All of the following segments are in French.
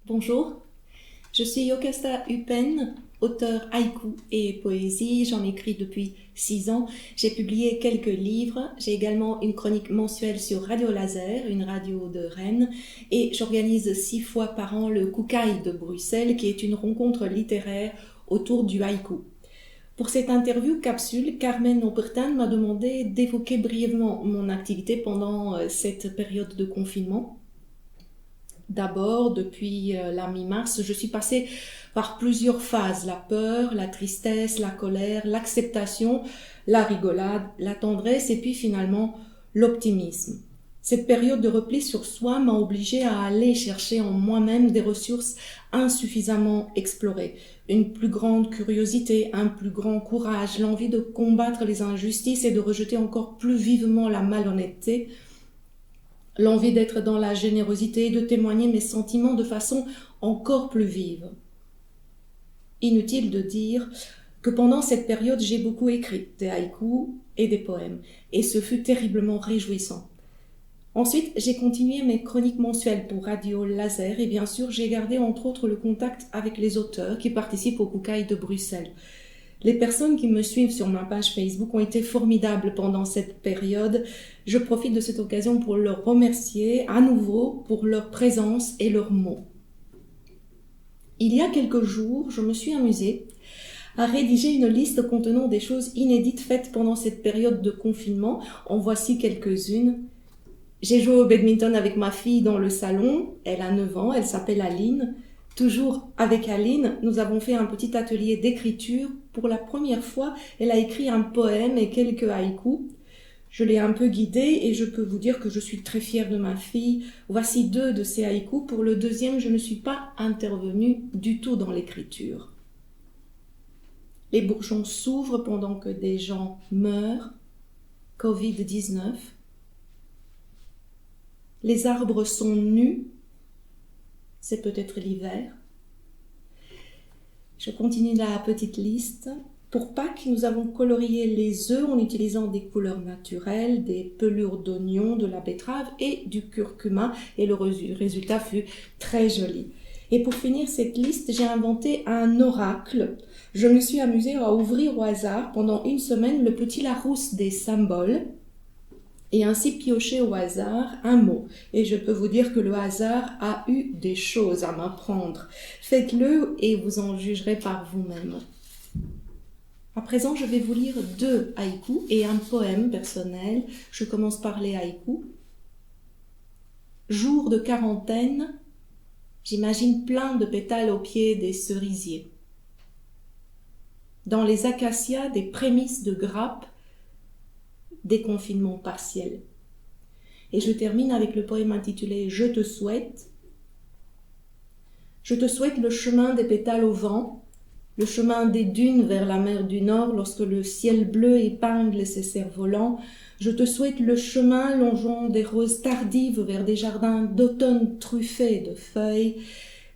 Bonjour, je suis Yokasta Upen, auteur haïku et poésie. J'en écris depuis 6 ans. J'ai publié quelques livres. J'ai également une chronique mensuelle sur Radio Laser, une radio de Rennes. Et j'organise 6 fois par an le Kukai de Bruxelles, qui est une rencontre littéraire autour du haïku. Pour cette interview capsule, Carmen Obertin m'a demandé d'évoquer brièvement mon activité pendant cette période de confinement. D'abord, depuis la mi-mars, je suis passée par plusieurs phases: la peur, la tristesse, la colère, l'acceptation, la rigolade, la tendresse et puis finalement l'optimisme. Cette période de repli sur soi m'a obligée à aller chercher en moi-même des ressources insuffisamment explorées, une plus grande curiosité, un plus grand courage, l'envie de combattre les injustices et de rejeter encore plus vivement la malhonnêteté, l'envie d'être dans la générosité et de témoigner mes sentiments de façon encore plus vive. Inutile de dire que pendant cette période, j'ai beaucoup écrit des haïkus et des poèmes, et ce fut terriblement réjouissant. Ensuite, j'ai continué mes chroniques mensuelles pour Radio Laser, et bien sûr, j'ai gardé entre autres le contact avec les auteurs qui participent au Kukai de Bruxelles. Les personnes qui me suivent sur ma page Facebook ont été formidables pendant cette période. Je profite de cette occasion pour leur remercier à nouveau pour leur présence et leurs mots. Il y a quelques jours, je me suis amusée à rédiger une liste contenant des choses inédites faites pendant cette période de confinement. En voici quelques-unes. J'ai joué au badminton avec ma fille dans le salon. Elle a 9 ans, elle s'appelle Aline. Toujours avec Aline, nous avons fait un petit atelier d'écriture. Pour la première fois, elle a écrit un poème et quelques haïkus. Je l'ai un peu guidée et je peux vous dire que je suis très fière de ma fille. Voici 2 de ces haïkus. Pour le deuxième, je ne suis pas intervenue du tout dans l'écriture. Les bourgeons s'ouvrent pendant que des gens meurent. Covid-19. Les arbres sont nus. C'est peut-être l'hiver. Je continue la petite liste. Pour Pâques, nous avons colorié les œufs en utilisant des couleurs naturelles, des pelures d'oignons, de la betterave et du curcuma, et le résultat fut très joli. Et pour finir cette liste, j'ai inventé un oracle. Je me suis amusée à ouvrir au hasard pendant 1 semaine le petit Larousse des symboles, et ainsi piocher au hasard un mot. Et je peux vous dire que le hasard a eu des choses à m'apprendre. Faites-le et vous en jugerez par vous-même. À présent, je vais vous lire 2 haïkus et un poème personnel. Je commence par les haïkus. Jour de quarantaine, j'imagine plein de pétales au pied des cerisiers. Dans les acacias, des prémices de grappes, déconfinement partiel. Et je termine avec le poème intitulé « Je te souhaite ». Je te souhaite le chemin des pétales au vent, le chemin des dunes vers la mer du Nord lorsque le ciel bleu épingle ses cerfs-volants. Je te souhaite le chemin longeant des roses tardives vers des jardins d'automne truffés de feuilles,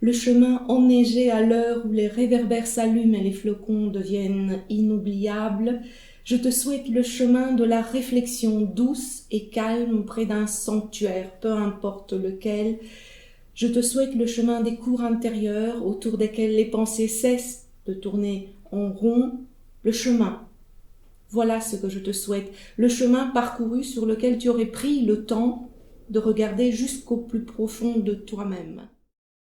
le chemin enneigé à l'heure où les réverbères s'allument et les flocons deviennent inoubliables. Je te souhaite le chemin de la réflexion douce et calme près d'un sanctuaire, peu importe lequel. Je te souhaite le chemin des cours intérieurs autour desquels les pensées cessent de tourner en rond. Le chemin, voilà ce que je te souhaite, le chemin parcouru sur lequel tu aurais pris le temps de regarder jusqu'au plus profond de toi-même.